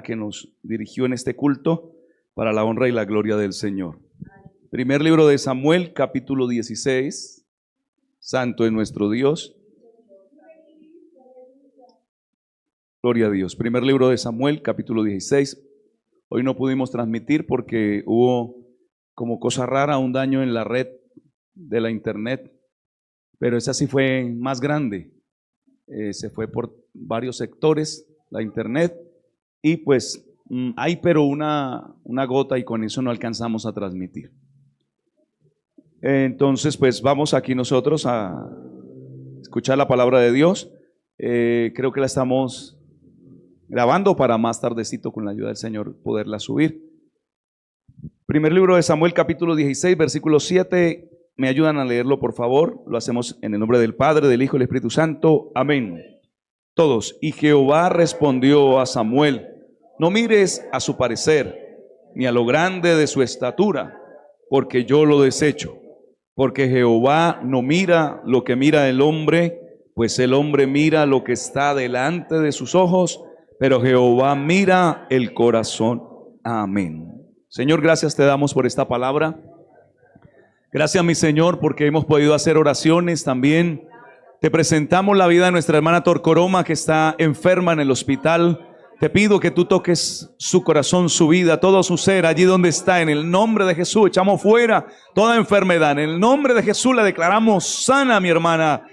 Que nos dirigió en este culto para la honra y la gloria del Señor. Primer libro de Samuel, capítulo 16. Santo es nuestro Dios. Gloria a Dios. Primer libro de Samuel, capítulo 16. Hoy no pudimos transmitir porque hubo como cosa rara un daño en la red de la internet, pero esa sí fue más grande. Se fue por varios sectores la internet. Y pues hay pero una gota y con eso no alcanzamos a transmitir. Entonces pues vamos aquí nosotros a escuchar la palabra de Dios. Creo que la estamos grabando para más tardecito con la ayuda del Señor poderla subir. Primer libro de Samuel capítulo 16 versículo 7. ¿Me ayudan a leerlo por favor? Lo hacemos en el nombre del Padre, del Hijo y del Espíritu Santo. Amén. Todos. Y Jehová respondió a Samuel: no mires a su parecer, ni a lo grande de su estatura, porque yo lo desecho. Porque Jehová no mira lo que mira el hombre, pues el hombre mira lo que está delante de sus ojos, pero Jehová mira el corazón. Amén. Señor, gracias te damos por esta palabra. Gracias, mi Señor, porque hemos podido hacer oraciones también. Te presentamos la vida de nuestra hermana Torcoroma, que está enferma en el hospital. Te pido que tú toques su corazón, su vida, todo su ser, allí donde está. En el nombre de Jesús echamos fuera toda enfermedad. En el nombre de Jesús la declaramos sana, mi hermana.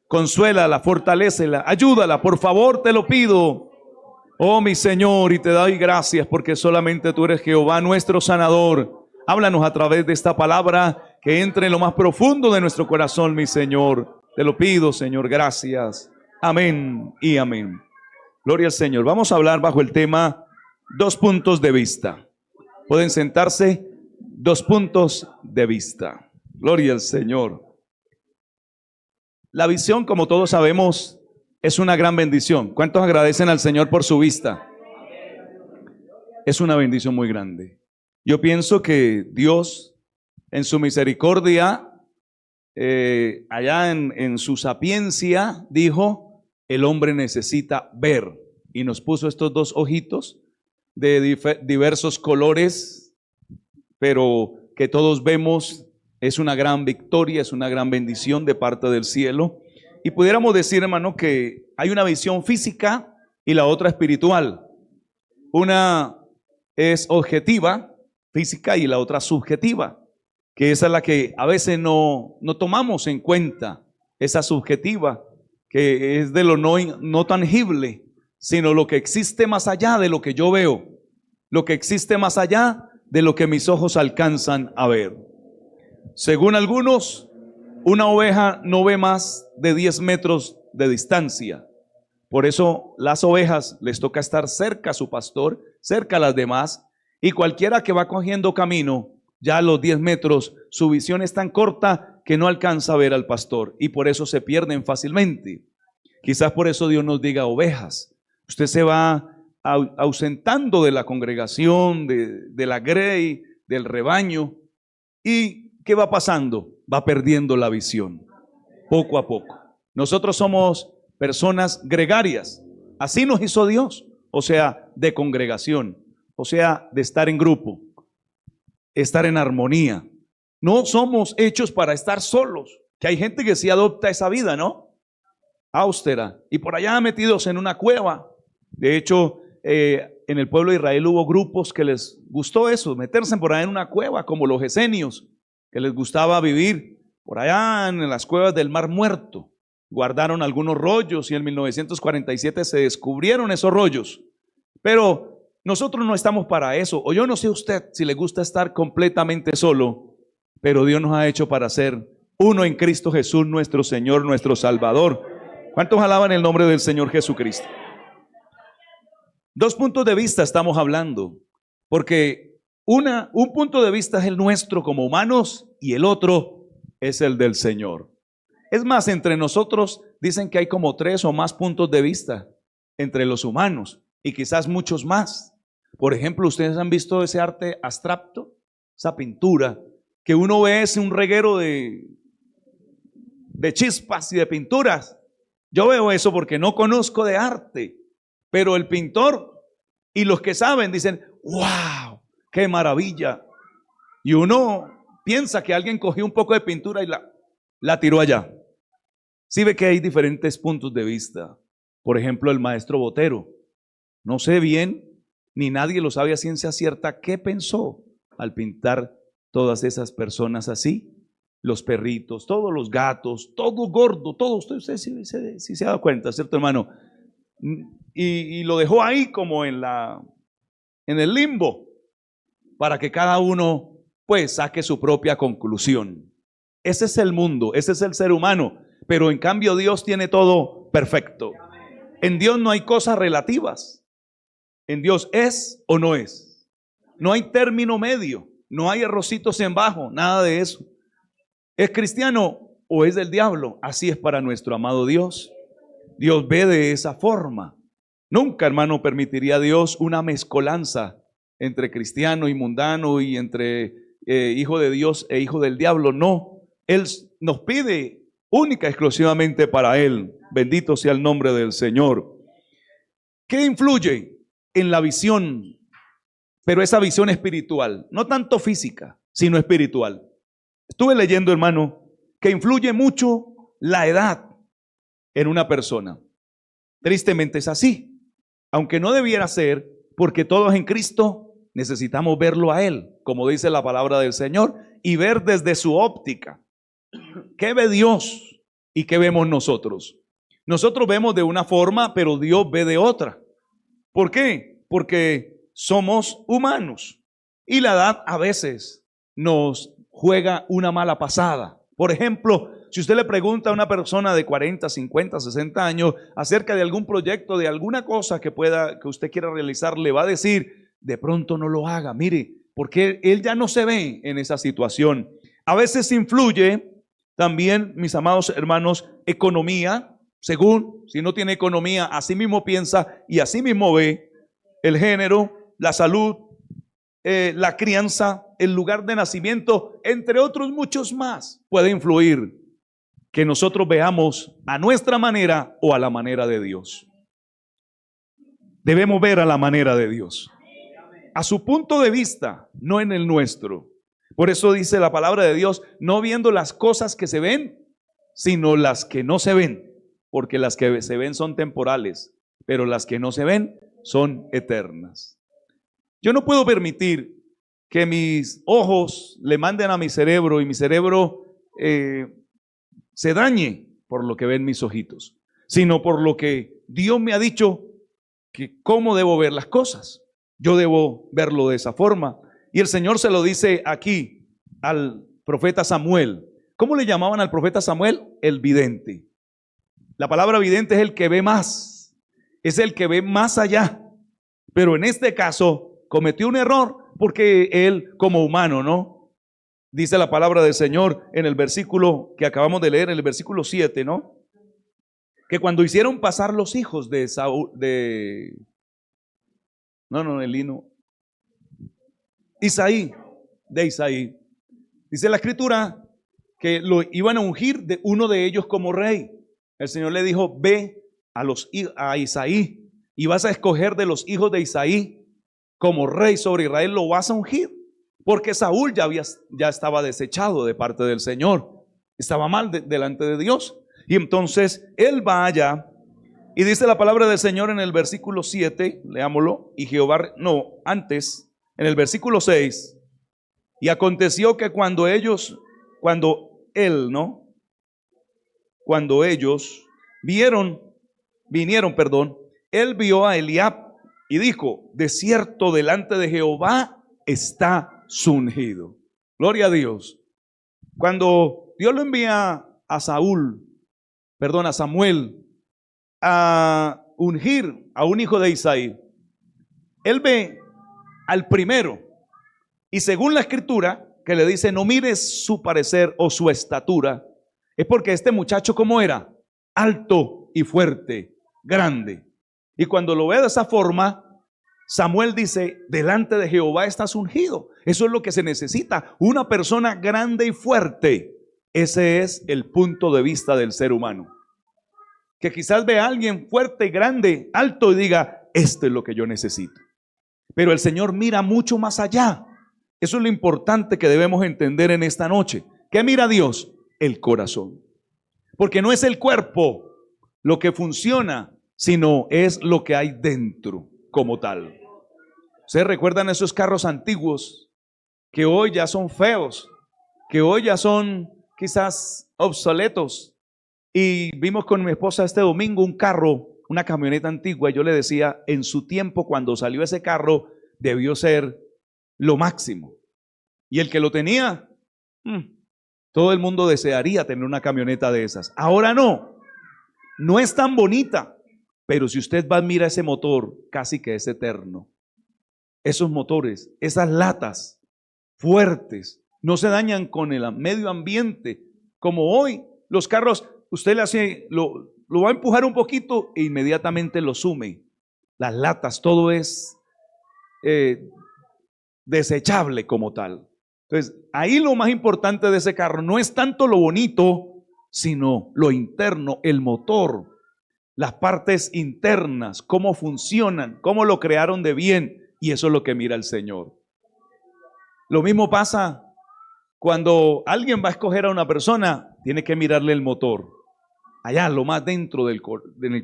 Consuélala, fortalécela, ayúdala, por favor, te lo pido. Oh, mi Señor, y te doy gracias porque solamente tú eres Jehová, nuestro sanador. Háblanos a través de esta palabra que entre en lo más profundo de nuestro corazón, mi Señor. Te lo pido, Señor, gracias. Amén y amén. Gloria al Señor. Vamos a hablar bajo el tema 2 puntos de vista. Pueden sentarse. 2 puntos de vista. Gloria al Señor. La visión, como todos sabemos, es una gran bendición. ¿Cuántos agradecen al Señor por su vista? Es una bendición muy grande. Yo pienso que Dios, en su misericordia, allá en su sapiencia, dijo: el hombre necesita ver, y nos puso estos 2 ojitos de diversos colores, pero que todos vemos. Es una gran victoria, es una gran bendición de parte del cielo. Y pudiéramos decir, hermano, que hay una visión física y la otra espiritual. Una es objetiva, física, y la otra subjetiva, que esa es la que a veces no tomamos en cuenta, esa subjetiva, que es de lo no tangible, sino lo que existe más allá de lo que yo veo, lo que existe más allá de lo que mis ojos alcanzan a ver. Según algunos, una oveja no ve más de 10 metros de distancia. Por eso las ovejas les toca estar cerca a su pastor, cerca a las demás, y cualquiera que va cogiendo camino, ya a los 10 metros, su visión es tan corta que no alcanza a ver al pastor, y por eso se pierden fácilmente. Quizás por eso Dios nos diga: ovejas. Usted se va ausentando de la congregación, de la grey, del rebaño, y ¿qué va pasando? Va perdiendo la visión, poco a poco. Nosotros somos personas gregarias, así nos hizo Dios, o sea, de congregación, o sea, de estar en grupo, estar en armonía. No somos hechos para estar solos, que hay gente que sí adopta esa vida, ¿no? Austera, y por allá metidos en una cueva. De hecho, en el pueblo de Israel hubo grupos que les gustó eso, meterse por allá en una cueva, como los esenios, que les gustaba vivir por allá en las cuevas del Mar Muerto. Guardaron algunos rollos y en 1947 se descubrieron esos rollos. Pero nosotros no estamos para eso. O yo no sé usted si le gusta estar completamente solo, pero Dios nos ha hecho para ser uno en Cristo Jesús, nuestro Señor, nuestro Salvador. ¿Cuántos alaban el nombre del Señor Jesucristo? 2 puntos de vista estamos hablando, porque un punto de vista es el nuestro como humanos y el otro es el del Señor. Es más, entre nosotros dicen que hay como 3 o más puntos de vista entre los humanos y quizás muchos más. Por ejemplo, ustedes han visto ese arte abstracto, esa pintura, que uno ve es un reguero de chispas y de pinturas. Yo veo eso porque no conozco de arte, pero el pintor Y los que saben dicen, wow, qué maravilla. Y uno piensa que alguien cogió un poco de pintura y la tiró allá. Sí ve que hay diferentes puntos de vista. Por ejemplo, el maestro Botero. No sé bien, ni nadie lo sabe a ciencia cierta, qué pensó al pintar todas esas personas así. Los perritos, todos los gatos, todo gordo, todo. Usted sí se ha dado cuenta, ¿cierto, hermano? Y lo dejó ahí como en el limbo, para que cada uno pues saque su propia conclusión. Ese es el mundo, ese es el ser humano, pero en cambio Dios tiene todo perfecto. En Dios no hay cosas relativas. En Dios es o no es. No hay término medio, no hay arrocitos en bajo, nada de eso. ¿Es cristiano o es del diablo? Así es para nuestro amado Dios. Dios ve de esa forma. Nunca, hermano, permitiría a Dios una mezcolanza entre cristiano y mundano y entre hijo de Dios e hijo del diablo. No, Él nos pide única y exclusivamente para Él. Bendito sea el nombre del Señor. ¿Qué influye en la visión? Pero esa visión espiritual, no tanto física, sino espiritual. Estuve leyendo, hermano, que influye mucho la edad en una persona. Tristemente es así, aunque no debiera ser, porque todos en Cristo necesitamos verlo a Él, como dice la palabra del Señor, y ver desde su óptica. ¿Qué ve Dios y qué vemos nosotros? Nosotros vemos de una forma, pero Dios ve de otra. ¿Por qué? Porque somos humanos y la edad a veces nos juega una mala pasada. Por ejemplo, si usted le pregunta a una persona de 40, 50, 60 años acerca de algún proyecto, de alguna cosa que usted quiera realizar, le va a decir, de pronto no lo haga, mire, porque él ya no se ve en esa situación. A veces influye también, mis amados hermanos, economía. Según, si no tiene economía, así mismo piensa y así mismo ve. El género, la salud, la crianza, el lugar de nacimiento, entre otros muchos más, puede influir que nosotros veamos a nuestra manera o a la manera de Dios. Debemos ver a la manera de Dios, a su punto de vista, no en el nuestro. Por eso dice la palabra de Dios, no viendo las cosas que se ven, sino las que no se ven, porque las que se ven son temporales, pero las que no se ven son eternas. Yo no puedo permitir que mis ojos le manden a mi cerebro y mi cerebro se dañe por lo que ven mis ojitos, sino por lo que Dios me ha dicho que cómo debo ver las cosas. Yo debo verlo de esa forma. Y el Señor se lo dice aquí al profeta Samuel. ¿Cómo le llamaban al profeta Samuel? El vidente. La palabra vidente es el que ve más, es el que ve más allá. Pero en este caso cometió un error porque él como humano, ¿no? Dice la palabra del Señor en el versículo que acabamos de leer, en el versículo 7, ¿no? Que cuando hicieron pasar los hijos de Saúl, Isaí, dice la escritura que lo iban a ungir de uno de ellos como rey. El Señor le dijo, ve a Isaí y vas a escoger de los hijos de Isaí como rey sobre Israel, lo vas a ungir. Porque Saúl ya estaba desechado de parte del Señor, estaba mal delante de Dios. Y entonces él va allá y dice la palabra del Señor en el versículo 7, leámoslo, y Jehová, en el versículo 6, y aconteció que cuando ellos vinieron, él vio a Eliab y dijo, de cierto delante de Jehová está su ungido. Gloria a Dios. Cuando Dios lo envía a Samuel a ungir a un hijo de Isaí, él ve al primero y según la escritura que le dice no mires su parecer o su estatura, es porque este muchacho ¿cómo era? Alto y fuerte, grande. Y cuando lo ve de esa forma, Samuel dice, delante de Jehová estás ungido. Eso es lo que se necesita, una persona grande y fuerte. Ese es el punto de vista del ser humano. Que quizás vea a alguien fuerte, grande, alto y diga, esto es lo que yo necesito. Pero el Señor mira mucho más allá. Eso es lo importante que debemos entender en esta noche. ¿Qué mira Dios? El corazón. Porque no es el cuerpo lo que funciona, sino es lo que hay dentro como tal. ¿Ustedes recuerdan esos carros antiguos que hoy ya son feos, que hoy ya son quizás obsoletos? Y vimos con mi esposa este domingo un carro, una camioneta antigua, y yo le decía, en su tiempo cuando salió ese carro debió ser lo máximo. Y el que lo tenía, todo el mundo desearía tener una camioneta de esas. Ahora no es tan bonita, pero si usted va a mirar ese motor, casi que es eterno. Esos motores, esas latas fuertes, no se dañan con el medio ambiente, como hoy los carros, usted le hace, lo va a empujar un poquito e inmediatamente lo sume. Las latas, todo es desechable como tal. Entonces, ahí lo más importante de ese carro no es tanto lo bonito, sino lo interno, el motor, las partes internas, cómo funcionan, cómo lo crearon de bien, y eso es lo que mira el Señor. Lo mismo pasa cuando alguien va a escoger a una persona, tiene que mirarle el motor, allá lo más dentro del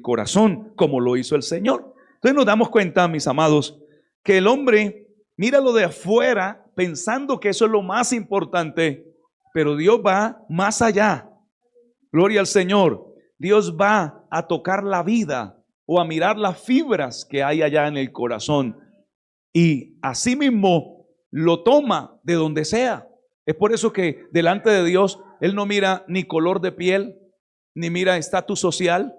corazón, como lo hizo el Señor. Entonces nos damos cuenta, mis amados, que el hombre mira lo de afuera pensando que eso es lo más importante, pero Dios va más allá. Gloria al Señor. Dios va a tocar la vida o a mirar las fibras que hay allá en el corazón, y así mismo lo toma de donde sea. Es por eso que delante de Dios Él no mira ni color de piel, ni mira estatus social,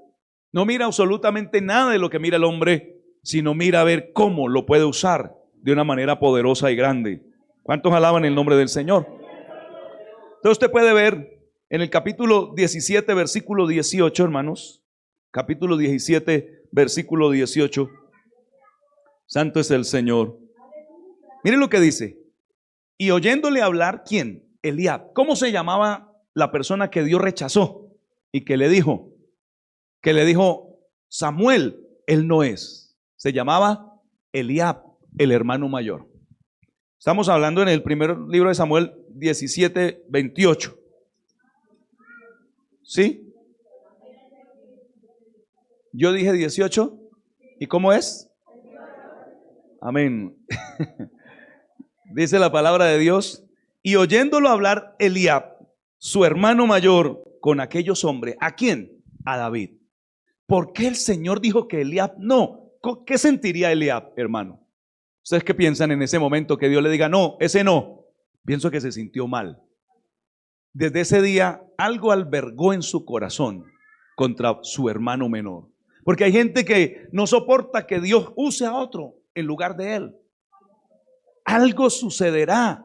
no mira absolutamente nada de lo que mira el hombre, sino mira a ver cómo lo puede usar de una manera poderosa y grande. ¿Cuántos alaban el nombre del Señor? Entonces usted puede ver en el capítulo 17, versículo 18, hermanos. Capítulo 17, versículo 18. Santo es el Señor. Miren lo que dice. Y oyéndole hablar, ¿quién? Eliab. ¿Cómo se llamaba la persona que Dios rechazó? Y que le dijo, Samuel, él no es. Se llamaba Eliab, el hermano mayor. Estamos hablando en el primer libro de Samuel 17, 28. ¿Sí? Yo dije 18. ¿Y cómo es? Amén. Dice la palabra de Dios. Y oyéndolo hablar Eliab, su hermano mayor, con aquellos hombres. ¿A quién? A David. ¿Por qué el Señor dijo que Eliab no? ¿Qué sentiría Eliab, hermano? ¿Ustedes qué piensan en ese momento que Dios le diga no, ese no? Pienso que se sintió mal. Desde ese día algo albergó en su corazón contra su hermano menor. Porque hay gente que no soporta que Dios use a otro en lugar de él. Algo sucederá.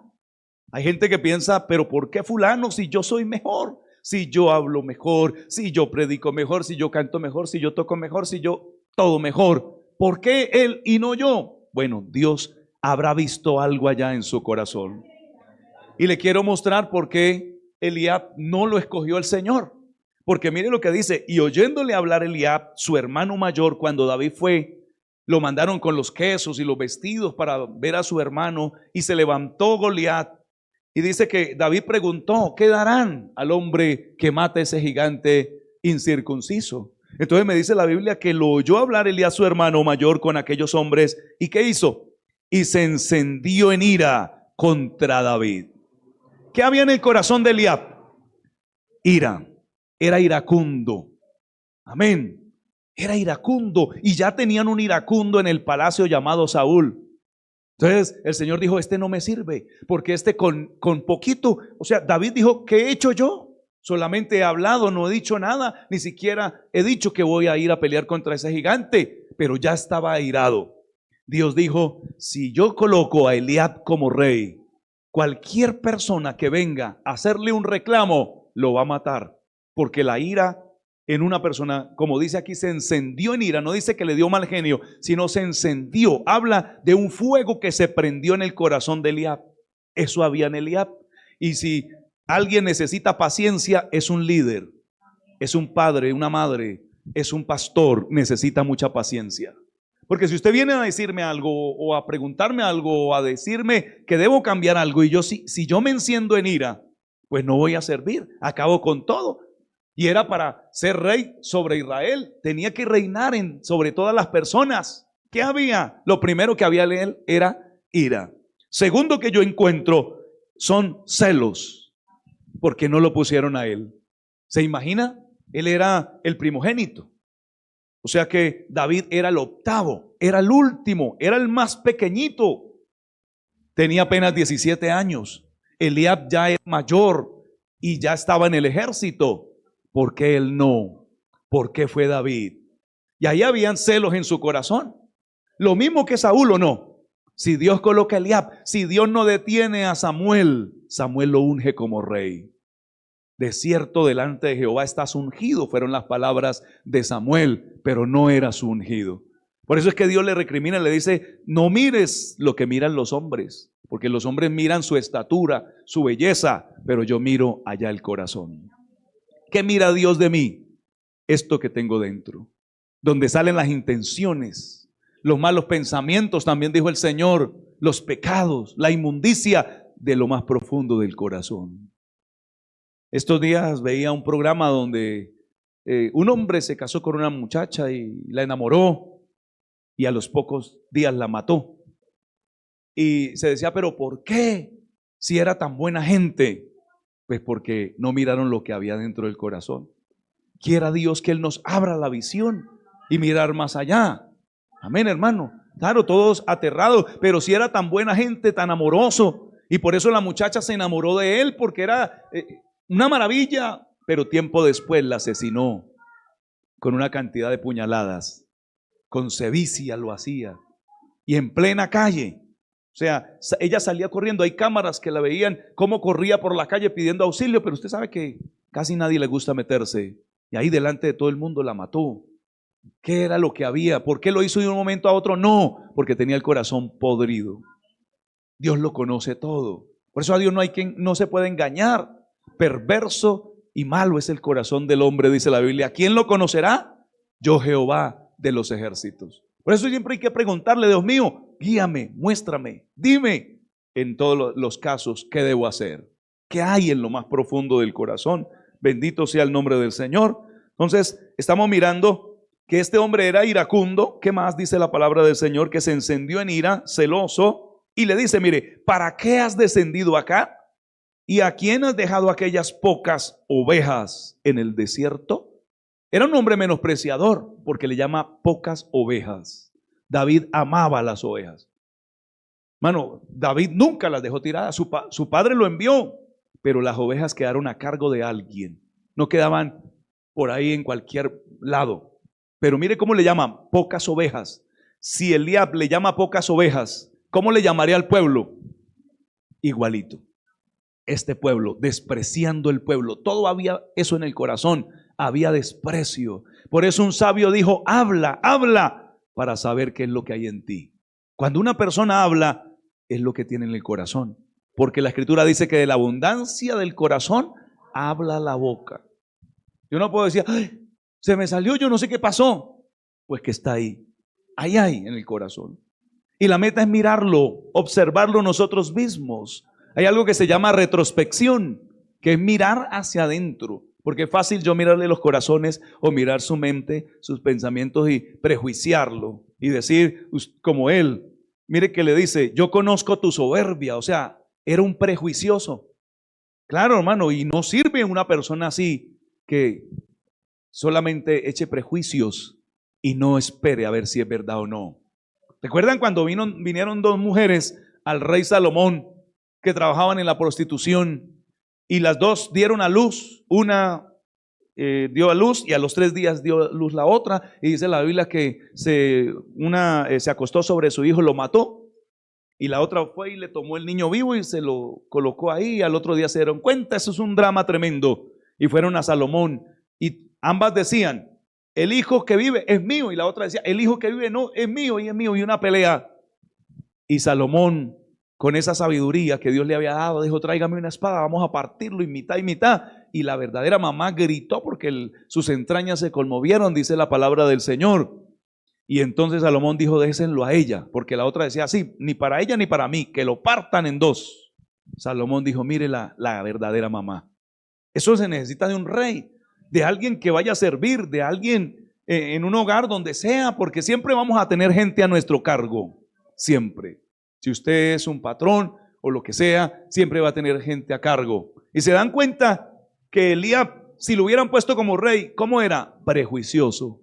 Hay gente que piensa, pero ¿por qué fulano si yo soy mejor? Si yo hablo mejor, si yo predico mejor, si yo canto mejor, si yo toco mejor, si yo todo mejor. ¿Por qué él y no yo? Bueno, Dios habrá visto algo allá en su corazón. Y le quiero mostrar por qué Eliab no lo escogió el Señor. Porque mire lo que dice, y oyéndole hablar Eliab, su hermano mayor, cuando David fue, lo mandaron con los quesos y los vestidos para ver a su hermano, y se levantó Goliat. Y dice que David preguntó, ¿qué darán al hombre que mata a ese gigante incircunciso? Entonces me dice la Biblia que lo oyó hablar Eliab, su hermano mayor, con aquellos hombres. ¿Y qué hizo? Y se encendió en ira contra David. ¿Qué había en el corazón de Eliab? Ira. Era iracundo. Amén. Era iracundo. Y ya tenían un iracundo en el palacio llamado Saúl. Entonces el Señor dijo, este no me sirve, porque este con poquito, o sea, David dijo, ¿qué he hecho yo? Solamente he hablado, no he dicho nada, ni siquiera he dicho que voy a ir a pelear contra ese gigante, pero ya estaba airado. Dios dijo, si yo coloco a Eliab como rey, cualquier persona que venga a hacerle un reclamo, lo va a matar, porque la ira en una persona, como dice aquí, se encendió en ira. No dice que le dio mal genio, sino se encendió. Habla de un fuego que se prendió en el corazón de Eliab. Eso había en Eliab. Y si alguien necesita paciencia, es un líder, es un padre, una madre, es un pastor, necesita mucha paciencia. Porque si usted viene a decirme algo o a preguntarme algo o a decirme que debo cambiar algo y yo si yo me enciendo en ira, pues no voy a servir, acabo con todo. Y era para ser rey sobre Israel, tenía que reinar sobre todas las personas. ¿Qué había? Lo primero que había en él era ira. Segundo que yo encuentro son celos, porque no lo pusieron a él. ¿Se imagina? Él era el primogénito. O sea que David era el octavo, era el último, era el más pequeñito. Tenía apenas 17 años. Eliab ya era mayor y ya estaba en el ejército. ¿Por qué él no? ¿Por qué fue David? Y ahí habían celos en su corazón. Lo mismo que Saúl, ¿o no? Si Dios coloca a Eliab, si Dios no detiene a Samuel, Samuel lo unge como rey. De cierto, delante de Jehová estás ungido, fueron las palabras de Samuel, pero no era su ungido. Por eso es que Dios le recrimina, le dice, no mires lo que miran los hombres, porque los hombres miran su estatura, su belleza, pero yo miro allá el corazón. ¿Qué mira Dios de mí? Esto que tengo dentro, donde salen las intenciones, los malos pensamientos, también dijo el Señor, los pecados, la inmundicia de lo más profundo del corazón. Estos días veía un programa donde un hombre se casó con una muchacha y la enamoró y a los pocos días la mató. Y se decía, ¿pero por qué? Si era tan buena gente. Pues porque no miraron lo que había dentro del corazón. Quiera Dios que Él nos abra la visión y mirar más allá. Amén, hermano. Claro, todos aterrados, pero si era tan buena gente, tan amoroso. Y por eso la muchacha se enamoró de él, porque era una maravilla, pero tiempo después la asesinó con una cantidad de puñaladas, con sevicia lo hacía y en plena calle. O sea, ella salía corriendo, hay cámaras que la veían cómo corría por la calle pidiendo auxilio, pero usted sabe que casi nadie le gusta meterse y ahí delante de todo el mundo la mató. ¿Qué era lo que había? ¿Por qué lo hizo de un momento a otro? No, porque tenía el corazón podrido. Dios lo conoce todo. Por eso a Dios no se puede engañar. Perverso y malo es el corazón del hombre, dice la Biblia. ¿Quién lo conocerá? Yo, Jehová de los ejércitos. Por eso siempre hay que preguntarle, Dios mío, guíame, muéstrame, dime en todos los casos qué debo hacer. ¿Qué hay en lo más profundo del corazón? Bendito sea el nombre del Señor. Entonces, estamos mirando que este hombre era iracundo. ¿Qué más dice la palabra del Señor? Que se encendió en ira, celoso, y le dice, mire, ¿para qué has descendido acá? ¿Y a quién has dejado aquellas pocas ovejas en el desierto? Era un hombre menospreciador porque le llama pocas ovejas. David amaba las ovejas. Mano, David nunca las dejó tiradas. Su padre lo envió, pero las ovejas quedaron a cargo de alguien. No quedaban por ahí en cualquier lado. Pero mire cómo le llaman, pocas ovejas. Si Eliab le llama pocas ovejas, ¿cómo le llamaría al pueblo? Igualito. Este pueblo, despreciando el pueblo, todo había eso en el corazón, había desprecio. Por eso un sabio dijo, habla, habla, para saber qué es lo que hay en ti. Cuando una persona habla, es lo que tiene en el corazón, porque la Escritura dice que de la abundancia del corazón habla la boca. Yo no puedo decir, ay, se me salió, yo no sé qué pasó. Pues que está ahí, ahí hay en el corazón. Y la meta es mirarlo, observarlo nosotros mismos. Hay algo que se llama retrospección, que es mirar hacia adentro, porque es fácil yo mirarle los corazones o mirar su mente, sus pensamientos y prejuiciarlo y decir como él. Mire que le dice, yo conozco tu soberbia, o sea, era un prejuicioso. Claro, hermano, y no sirve una persona así que solamente eche prejuicios y no espere a ver si es verdad o no. ¿Recuerdan cuando vinieron dos mujeres al rey Salomón que trabajaban en la prostitución y las dos dieron a luz? Una dio a luz y a los 3 días dio a luz la otra, y dice la Biblia que una se acostó sobre su hijo, lo mató, y la otra fue y le tomó el niño vivo y se lo colocó ahí, y al otro día se dieron cuenta. Eso es un drama tremendo, y fueron a Salomón y ambas decían, el hijo que vive es mío, y la otra decía, el hijo que vive no, es mío, y una pelea. Y Salomón, con esa sabiduría que Dios le había dado, dijo, tráigame una espada, vamos a partirlo y mitad, y la verdadera mamá gritó porque sus entrañas se conmovieron, dice la palabra del Señor. Y entonces Salomón dijo, déjenlo a ella, porque la otra decía así, ni para ella ni para mí, que lo partan en dos. Salomón dijo, mire la verdadera mamá. Eso se necesita de un rey, de alguien que vaya a servir, de alguien en un hogar donde sea, porque siempre vamos a tener gente a nuestro cargo, siempre. Si usted es un patrón o lo que sea, siempre va a tener gente a cargo. Y se dan cuenta que Elías, si lo hubieran puesto como rey, ¿cómo era? Prejuicioso.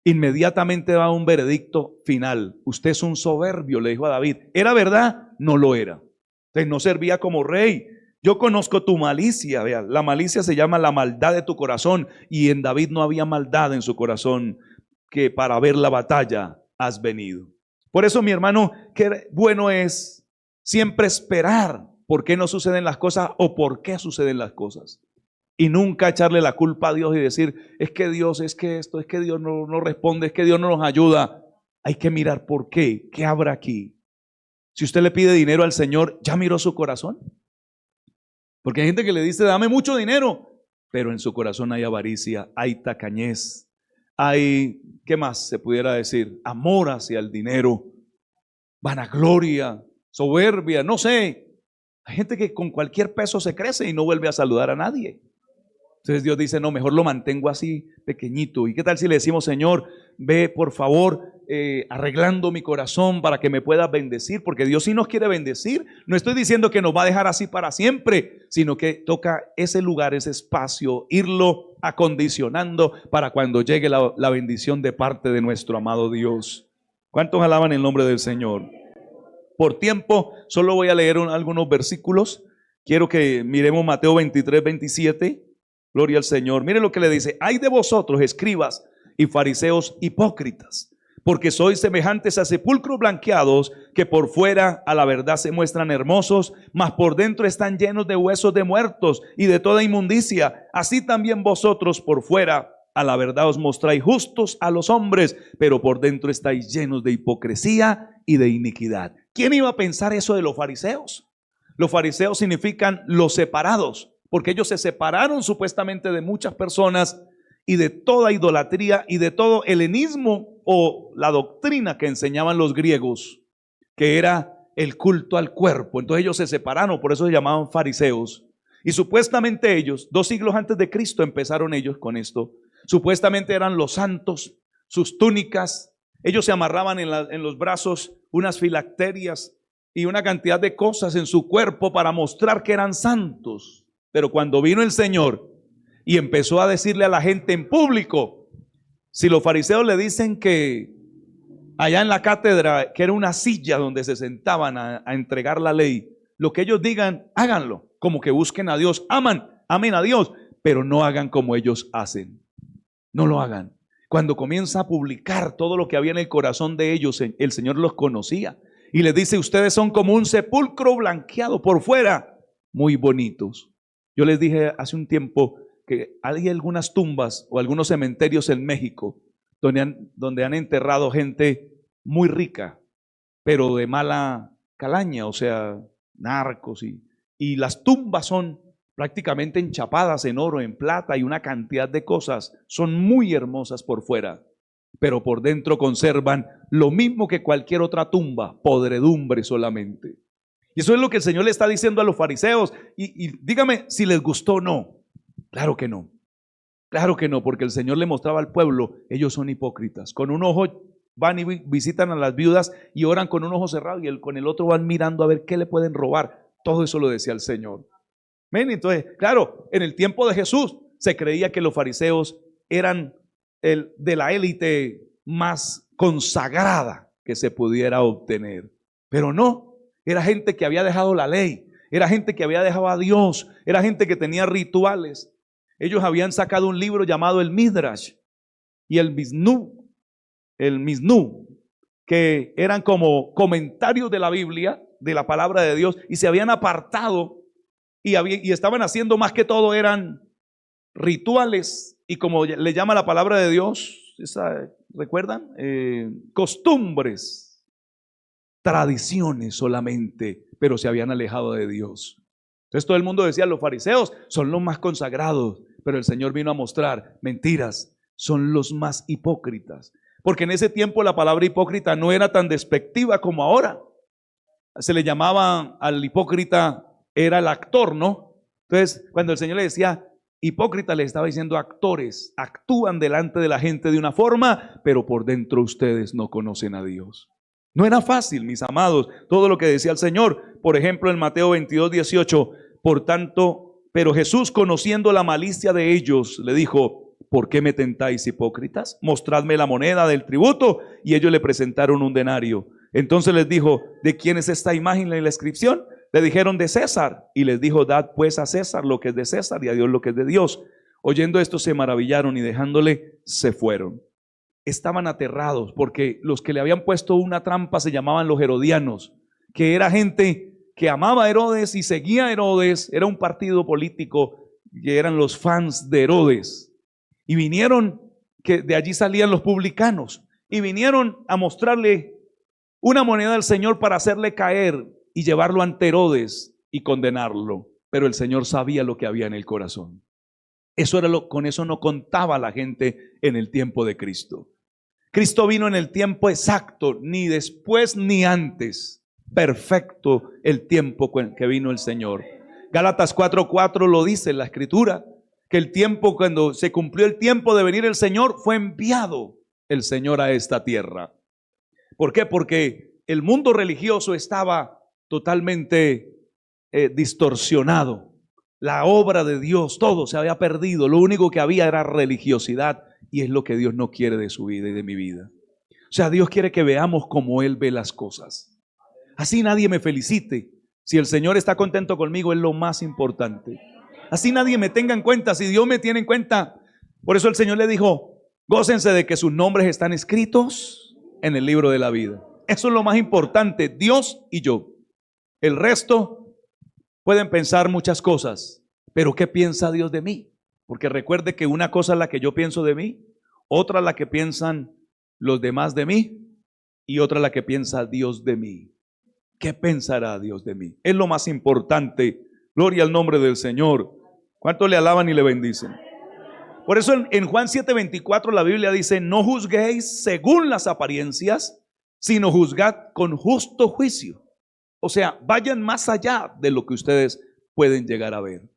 Inmediatamente daba un veredicto final. Usted es un soberbio, le dijo a David. ¿Era verdad? No lo era. Entonces no servía como rey. Yo conozco tu malicia, vea, la malicia se llama la maldad de tu corazón, y en David no había maldad en su corazón, que para ver la batalla has venido. Por eso, mi hermano, qué bueno es siempre esperar por qué no suceden las cosas o por qué suceden las cosas. Y nunca echarle la culpa a Dios y decir, es que Dios, es que esto, es que Dios no responde, es que Dios no nos ayuda. Hay que mirar por qué, qué habrá aquí. Si usted le pide dinero al Señor, ¿ya miró su corazón? Porque hay gente que le dice, dame mucho dinero, pero en su corazón hay avaricia, hay tacañez, hay, ¿qué más se pudiera decir? Amor hacia el dinero, vanagloria, soberbia, no sé. Hay gente que con cualquier peso se crece y no vuelve a saludar a nadie. Entonces Dios dice, no, mejor lo mantengo así pequeñito. ¿Y qué tal si le decimos, Señor, ve por favor arreglando mi corazón para que me puedas bendecir? Porque Dios sí nos quiere bendecir. No estoy diciendo que nos va a dejar así para siempre, sino que toca ese lugar, ese espacio, irlo acondicionando para cuando llegue la bendición de parte de nuestro amado Dios. ¿Cuántos alaban el nombre del Señor? Por tiempo, solo voy a leer algunos versículos. Quiero que miremos Mateo 23, 27. Gloria al Señor. Mire lo que le dice. Ay de vosotros, escribas y fariseos hipócritas, porque sois semejantes a sepulcros blanqueados, que por fuera a la verdad se muestran hermosos, mas por dentro están llenos de huesos de muertos y de toda inmundicia. Así también vosotros por fuera a la verdad os mostráis justos a los hombres, pero por dentro estáis llenos de hipocresía y de iniquidad. ¿Quién iba a pensar eso de los fariseos? Los fariseos significan los separados, porque ellos se separaron supuestamente de muchas personas y de toda idolatría y de todo helenismo o la doctrina que enseñaban los griegos, que era el culto al cuerpo. Entonces ellos se separaron, por eso se llamaban fariseos. Y supuestamente ellos, 2 siglos antes de Cristo empezaron ellos con esto. Supuestamente eran los santos, sus túnicas, ellos se amarraban en los brazos unas filacterias y una cantidad de cosas en su cuerpo para mostrar que eran santos. Pero cuando vino el Señor y empezó a decirle a la gente en público, si los fariseos le dicen que allá en la cátedra, que era una silla donde se sentaban a entregar la ley, lo que ellos digan, háganlo, como que busquen a Dios, amen a Dios, pero no hagan como ellos hacen, no lo hagan. Cuando comienza a publicar todo lo que había en el corazón de ellos, el Señor los conocía y les dice, ustedes son como un sepulcro blanqueado por fuera, muy bonitos. Yo les dije hace un tiempo que hay algunas tumbas o algunos cementerios en México donde han enterrado gente muy rica, pero de mala calaña, o sea, narcos, y las tumbas son prácticamente enchapadas en oro, en plata y una cantidad de cosas. Son muy hermosas por fuera, pero por dentro conservan lo mismo que cualquier otra tumba, podredumbre solamente. Y eso es lo que el Señor le está diciendo a los fariseos. Y dígame si les gustó o no. Claro que no. Claro que no, porque el Señor le mostraba al pueblo, ellos son hipócritas. Con un ojo van y visitan a las viudas y oran con un ojo cerrado y con el otro van mirando a ver qué le pueden robar. Todo eso lo decía el Señor. ¿Ven? Entonces, claro, en el tiempo de Jesús se creía que los fariseos eran de la élite más consagrada que se pudiera obtener. Pero no. Era gente que había dejado la ley, era gente que había dejado a Dios, era gente que tenía rituales. Ellos habían sacado un libro llamado el Midrash y el Mishnú, que eran como comentarios de la Biblia, de la palabra de Dios, y se habían apartado y estaban haciendo más que todo eran rituales y como le llama la palabra de Dios, ¿recuerdan? Costumbres. Tradiciones solamente, pero se habían alejado de Dios. Entonces todo el mundo decía, los fariseos son los más consagrados, pero el Señor vino a mostrar, mentiras, son los más hipócritas. porque en ese tiempo la palabra hipócrita no era tan despectiva como ahora. Se le llamaba al hipócrita, era el actor, ¿no? Entonces, cuando el Señor le decía hipócrita, le estaba diciendo actores, actúan delante de la gente de una forma, pero por dentro ustedes no conocen a Dios. No era fácil, mis amados, todo lo que decía el Señor. Por ejemplo, en Mateo 22:18, por tanto, pero Jesús, conociendo la malicia de ellos, le dijo: ¿por qué me tentáis, hipócritas? Mostradme la moneda del tributo. Y ellos le presentaron un denario. Entonces les dijo: ¿de quién es esta imagen y la inscripción? Le dijeron: de César. Y les dijo: dad pues a César lo que es de César y a Dios lo que es de Dios. Oyendo esto se maravillaron y dejándole se fueron. Estaban aterrados porque los que le habían puesto una trampa se llamaban los herodianos, que era gente que amaba a Herodes y seguía a Herodes. Era un partido político que eran los fans de Herodes. Y vinieron, que de allí salían los publicanos, y vinieron a mostrarle una moneda al Señor para hacerle caer y llevarlo ante Herodes y condenarlo. Pero el Señor sabía lo que había en el corazón. Eso era con eso no contaba la gente en el tiempo de Cristo. Cristo vino en el tiempo exacto, ni después ni antes. Perfecto el tiempo que vino el Señor. Gálatas 4:4 lo dice la Escritura, que el tiempo, cuando se cumplió el tiempo de venir el Señor, fue enviado el Señor a esta tierra. ¿Por qué? Porque el mundo religioso estaba totalmente distorsionado. La obra de Dios, todo se había perdido. Lo único que había era religiosidad, y es lo que Dios no quiere de su vida y de mi vida. O sea, Dios quiere que veamos como Él ve las cosas. Así nadie me felicite. Si el Señor está contento conmigo, es lo más importante. Así nadie me tenga en cuenta, si Dios me tiene en cuenta. Por eso el Señor le dijo: gócense de que sus nombres están escritos en el libro de la vida. Eso es lo más importante, Dios y yo. El resto pueden pensar muchas cosas, pero ¿qué piensa Dios de mí? Porque recuerde que una cosa es la que yo pienso de mí, otra es la que piensan los demás de mí, y otra es la que piensa Dios de mí. ¿Qué pensará Dios de mí? Es lo más importante. Gloria al nombre del Señor. ¿Cuántos le alaban y le bendicen? Por eso en Juan 7:24 la Biblia dice: no juzguéis según las apariencias, sino juzgad con justo juicio. O sea, vayan más allá de lo que ustedes pueden llegar a ver.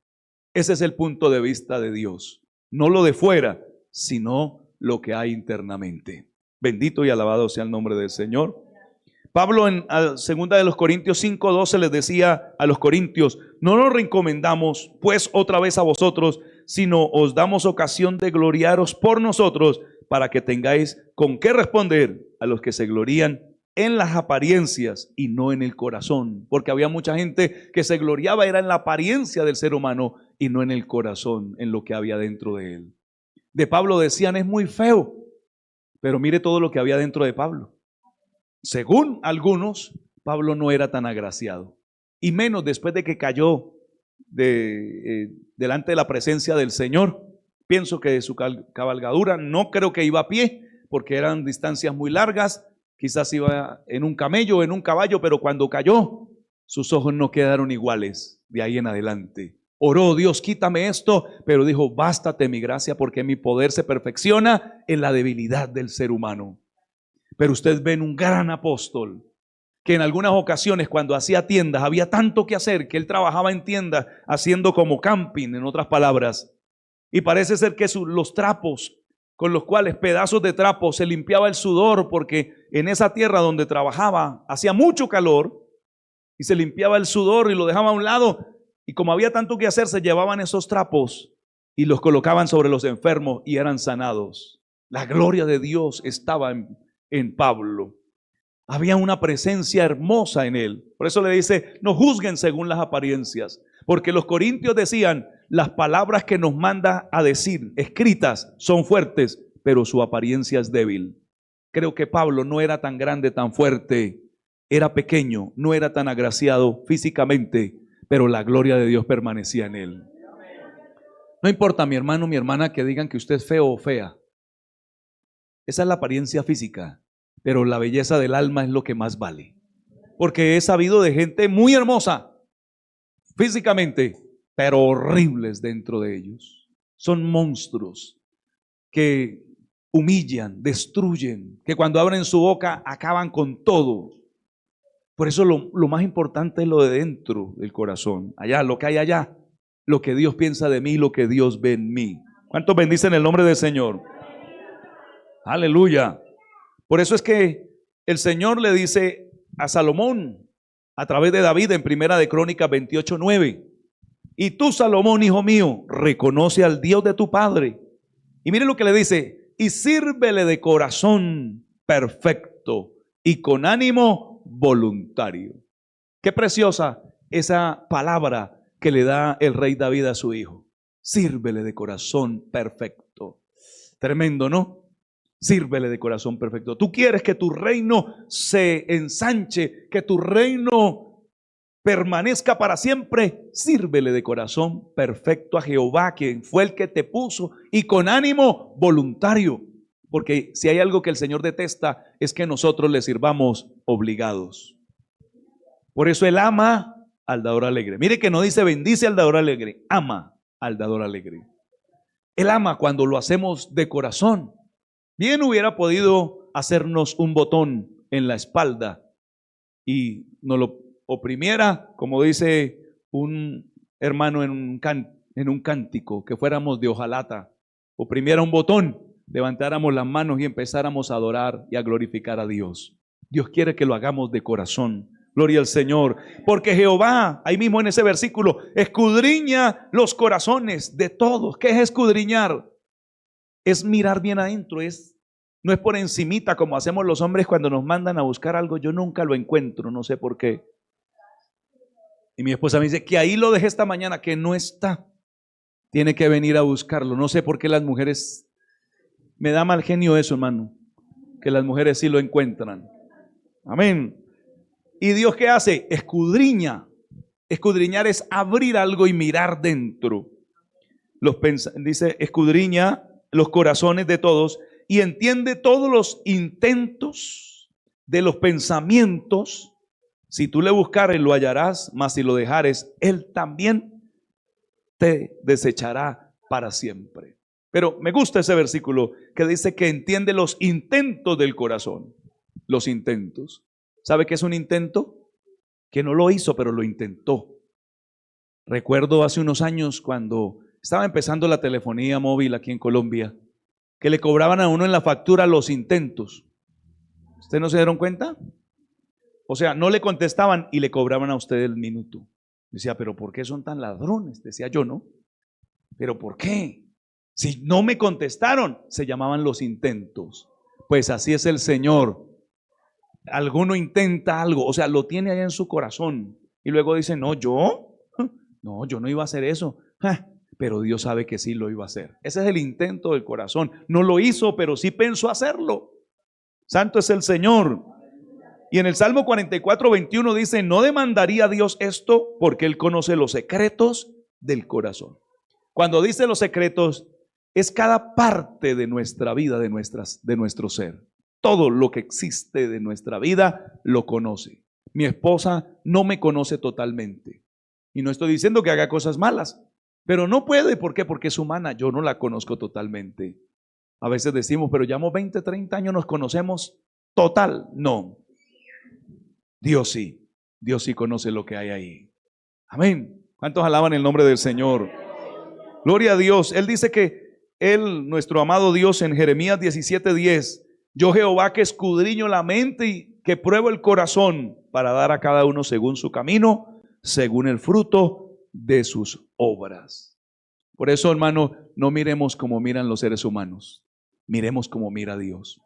Ese es el punto de vista de Dios. No lo de fuera, sino lo que hay internamente. Bendito y alabado sea el nombre del Señor. Pablo en segunda de los Corintios 5:12 les decía a los corintios: no nos reencomendamos pues otra vez a vosotros, sino os damos ocasión de gloriaros por nosotros, para que tengáis con qué responder a los que se glorían en las apariencias y no en el corazón. Porque había mucha gente que se gloriaba era en la apariencia del ser humano y no en el corazón, en lo que había dentro de él. De Pablo decían: es muy feo, pero mire todo lo que había dentro de Pablo. Según algunos, Pablo no era tan agraciado, y menos después de que cayó delante de la presencia del Señor. Pienso que de su cabalgadura, no creo que iba a pie, porque eran distancias muy largas. Quizás iba en un camello o en un caballo, pero cuando cayó, sus ojos no quedaron iguales de ahí en adelante. Oró: Dios, quítame esto, pero dijo: bástate mi gracia, porque mi poder se perfecciona en la debilidad del ser humano. Pero usted ve en un gran apóstol que en algunas ocasiones, cuando hacía tiendas, había tanto que hacer que él trabajaba en tiendas haciendo como camping, en otras palabras. Y parece ser que los trapos con los cuales, pedazos de trapo, se limpiaba el sudor, porque en esa tierra donde trabajaba hacía mucho calor, y se limpiaba el sudor y lo dejaba a un lado. Y como había tanto que hacer, se llevaban esos trapos y los colocaban sobre los enfermos y eran sanados. La gloria de Dios estaba en Pablo. Había una presencia hermosa en él. Por eso le dice: no juzguen según las apariencias. Porque los corintios decían: las palabras que nos manda a decir, escritas, son fuertes, pero su apariencia es débil. Creo que Pablo no era tan grande, tan fuerte. Era pequeño, no era tan agraciado físicamente, pero la gloria de Dios permanecía en él. No importa, mi hermano, mi hermana, que digan que usted es feo o fea. Esa es la apariencia física, pero la belleza del alma es lo que más vale. Porque he sabido de gente muy hermosa físicamente, pero horribles dentro de ellos. Son monstruos que humillan, destruyen, que cuando abren su boca acaban con todo. Por eso lo más importante es lo de dentro del corazón, allá, lo que hay allá, lo que Dios piensa de mí, lo que Dios ve en mí. ¿Cuántos bendicen el nombre del Señor? Aleluya. Por eso es que el Señor le dice a Salomón, a través de David en Primera de Crónicas 28:9, y tú, Salomón, hijo mío, reconoce al Dios de tu padre. Y mire lo que le dice, y sírvele de corazón perfecto y con ánimo voluntario. Qué preciosa esa palabra que le da el rey David a su hijo. Sírvele de corazón perfecto. Tremendo, ¿no? Sírvele de corazón perfecto. Tú quieres que tu reino se ensanche, que tu reino permanezca para siempre. Sírvele de corazón perfecto a Jehová, quien fue el que te puso, y con ánimo voluntario. Porque si hay algo que el Señor detesta, es que nosotros le sirvamos obligados. Por eso Él ama al dador alegre. Mire que no dice bendice al dador alegre, ama al dador alegre. Él ama cuando lo hacemos de corazón. Bien hubiera podido hacernos un botón en la espalda y nos lo oprimiera, como dice un hermano en un cántico, que fuéramos de hojalata, oprimiera un botón, levantáramos las manos y empezáramos a adorar y a glorificar a Dios. Dios quiere que lo hagamos de corazón. Gloria al Señor. Porque Jehová, ahí mismo en ese versículo, escudriña los corazones de todos. ¿Qué es escudriñar? Es mirar bien adentro, no es por encimita como hacemos los hombres cuando nos mandan a buscar algo. Yo nunca lo encuentro, no sé por qué. Y mi esposa me dice que ahí lo dejé esta mañana, que no está. Tiene que venir a buscarlo. No sé por qué las mujeres, me da mal genio eso, hermano, que las mujeres sí lo encuentran. Amén. ¿Y Dios qué hace? Escudriña. Escudriñar es abrir algo y mirar dentro. Dice, escudriña los corazones de todos y entiende todos los intentos de los pensamientos. Si tú le buscares, lo hallarás, mas si lo dejares, Él también te desechará para siempre. Pero me gusta ese versículo que dice que entiende los intentos del corazón. Los intentos. ¿Sabe qué es un intento? Que no lo hizo, pero lo intentó. Recuerdo hace unos años cuando estaba empezando la telefonía móvil aquí en Colombia, que le cobraban a uno en la factura los intentos. ¿Ustedes no se dieron cuenta? O sea, no le contestaban y le cobraban a usted el minuto. Decía, pero ¿por qué son tan ladrones? Decía yo, ¿no? ¿Pero por qué? Si no me contestaron, se llamaban los intentos. Pues así es el Señor. Alguno intenta algo, o sea, lo tiene allá en su corazón y luego dice, no, yo no iba a hacer eso. Pero Dios sabe que sí lo iba a hacer. Ese es el intento del corazón. No lo hizo, pero sí pensó hacerlo. Santo es el Señor. Y en el Salmo 44:21 dice, no demandaría a Dios esto porque Él conoce los secretos del corazón. Cuando dice los secretos, es cada parte de nuestra vida, de nuestro ser. Todo lo que existe de nuestra vida lo conoce. Mi esposa no me conoce totalmente. Y no estoy diciendo que haga cosas malas, pero no puede. ¿Por qué? Porque es humana. Yo no la conozco totalmente. A veces decimos, pero llevamos 20, 30 años, nos conocemos total. No. Dios sí. Dios sí conoce lo que hay ahí. Amén. ¿Cuántos alaban el nombre del Señor? Gloria a Dios. Él dice que Él, nuestro amado Dios, en Jeremías 17:10, yo Jehová que escudriño la mente y que pruebo el corazón para dar a cada uno según su camino, según el fruto de sus obras. Por eso, hermano, no miremos como miran los seres humanos, miremos como mira Dios.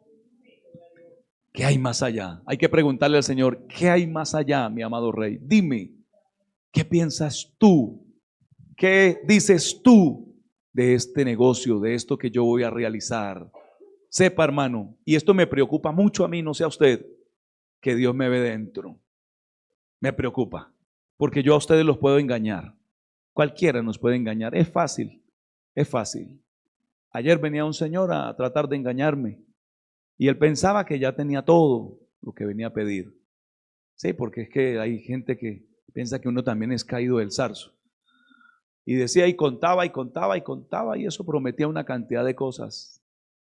¿Qué hay más allá? Hay que preguntarle al Señor, ¿qué hay más allá, mi amado Rey? Dime, ¿qué piensas tú? ¿Qué dices tú de este negocio, de esto que yo voy a realizar? Sepa, hermano, y esto me preocupa mucho a mí, no sé a usted, que Dios me ve dentro. Me preocupa, porque yo a ustedes los puedo engañar. Cualquiera nos puede engañar. Es fácil, es fácil. Ayer venía un señor a tratar de engañarme y él pensaba que ya tenía todo lo que venía a pedir. Sí, porque es que hay gente que piensa que uno también es caído del zarzo. Y decía y contaba y contaba y contaba y eso prometía una cantidad de cosas.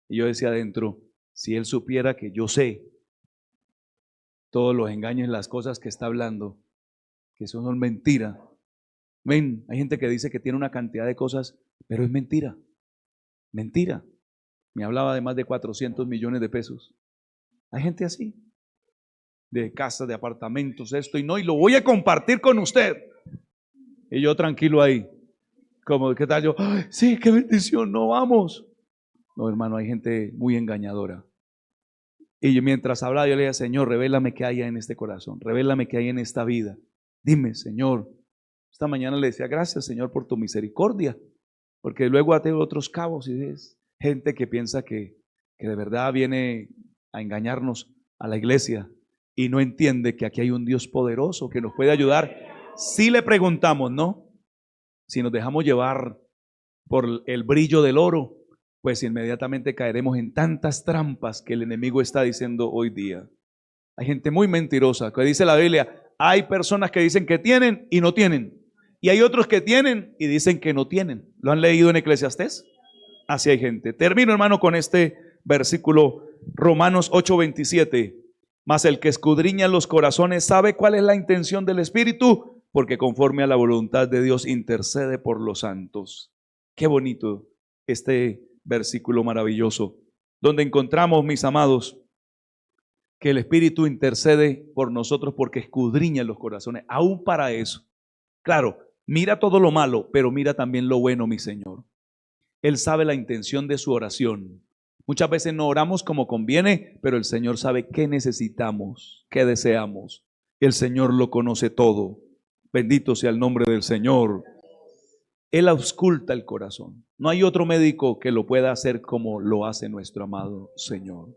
Y yo decía adentro, si él supiera que yo sé todos los engaños y las cosas que está hablando, que eso son mentiras. Ven, hay gente que dice que tiene una cantidad de cosas, pero es mentira. Mentira. Me hablaba de más de 400 millones de pesos. Hay gente así, de casas, de apartamentos, esto y no, y lo voy a compartir con usted. Y yo tranquilo ahí, como, ¿qué tal? Yo, ¡ay, sí, qué bendición, no vamos! No, hermano, hay gente muy engañadora. Y yo, mientras hablaba, yo le decía, Señor, revélame qué hay en este corazón, revélame qué hay en esta vida. Dime, Señor. Esta mañana le decía, gracias, Señor, por tu misericordia, porque luego ateo otros cabos y es gente que piensa que de verdad viene a engañarnos a la iglesia y no entiende que aquí hay un Dios poderoso que nos puede ayudar. Si le preguntamos, ¿no? Si nos dejamos llevar por el brillo del oro, pues inmediatamente caeremos en tantas trampas que el enemigo está diciendo hoy día. Hay gente muy mentirosa, que dice la Biblia, hay personas que dicen que tienen y no tienen. Y hay otros que tienen y dicen que no tienen. ¿Lo han leído en Eclesiastés? Así hay gente. Termino, hermano, con este versículo, Romanos 8:27. Mas el que escudriña los corazones sabe cuál es la intención del Espíritu, porque conforme a la voluntad de Dios intercede por los santos. Qué bonito este versículo maravilloso, donde encontramos, mis amados, que el Espíritu intercede por nosotros porque escudriña los corazones, aún para eso. Claro, mira todo lo malo, pero mira también lo bueno, mi Señor. Él sabe la intención de su oración. Muchas veces no oramos como conviene, pero el Señor sabe qué necesitamos, qué deseamos. El Señor lo conoce todo. Bendito sea el nombre del Señor. Él ausculta el corazón. No hay otro médico que lo pueda hacer como lo hace nuestro amado Señor.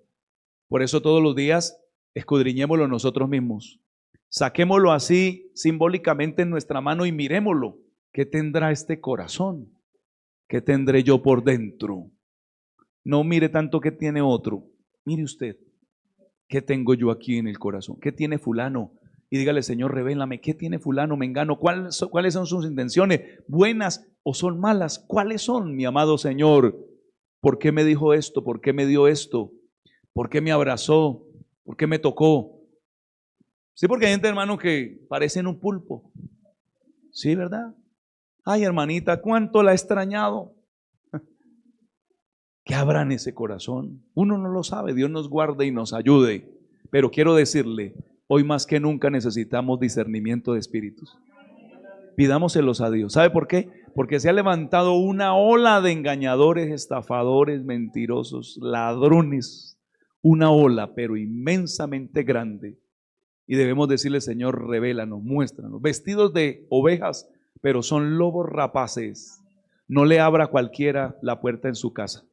Por eso todos los días escudriñémoslo nosotros mismos. Saquémoslo así simbólicamente en nuestra mano y miremoslo. ¿Qué tendrá este corazón? ¿Qué tendré yo por dentro? No mire tanto que tiene otro. Mire usted, ¿qué tengo yo aquí en el corazón? ¿Qué tiene fulano? Y dígale, Señor, revélame, ¿qué tiene fulano, mengano? ¿Cuáles son sus intenciones? ¿Buenas o son malas? ¿Cuáles son, mi amado Señor? ¿Por qué me dijo esto? ¿Por qué me dio esto? ¿Por qué me abrazó? ¿Por qué me tocó? Sí, porque hay gente, hermano, que parecen un pulpo. Sí, ¿verdad? Ay, hermanita, ¿cuánto la he extrañado? ¿Qué habrá en ese corazón? Uno no lo sabe, Dios nos guarde y nos ayude. Pero quiero decirle, hoy más que nunca necesitamos discernimiento de espíritus. Pidámoselos a Dios. ¿Sabe por qué? Porque se ha levantado una ola de engañadores, estafadores, mentirosos, ladrones. Una ola, pero inmensamente grande. Y debemos decirle, Señor, revélanos, muéstranos. Vestidos de ovejas, pero son lobos rapaces. No le abra a cualquiera la puerta en su casa.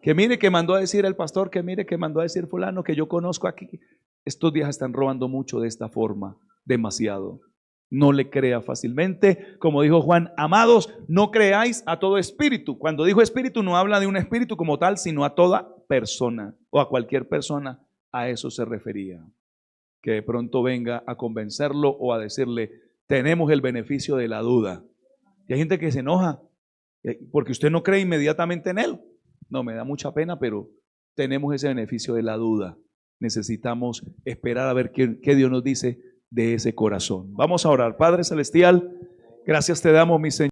Que mire que mandó a decir el pastor, que mire que mandó a decir fulano, que yo conozco aquí. Estos días están robando mucho de esta forma, demasiado. No le crea fácilmente. Como dijo Juan, amados, no creáis a todo espíritu. Cuando dijo espíritu no habla de un espíritu como tal, sino a toda persona o a cualquier persona. A eso se refería. Que de pronto venga a convencerlo o a decirle, tenemos el beneficio de la duda. Y hay gente que se enoja porque usted no cree inmediatamente en él. No, me da mucha pena, pero tenemos ese beneficio de la duda. Necesitamos esperar a ver qué Dios nos dice de ese corazón. Vamos a orar. Padre Celestial, gracias te damos, mi Señor.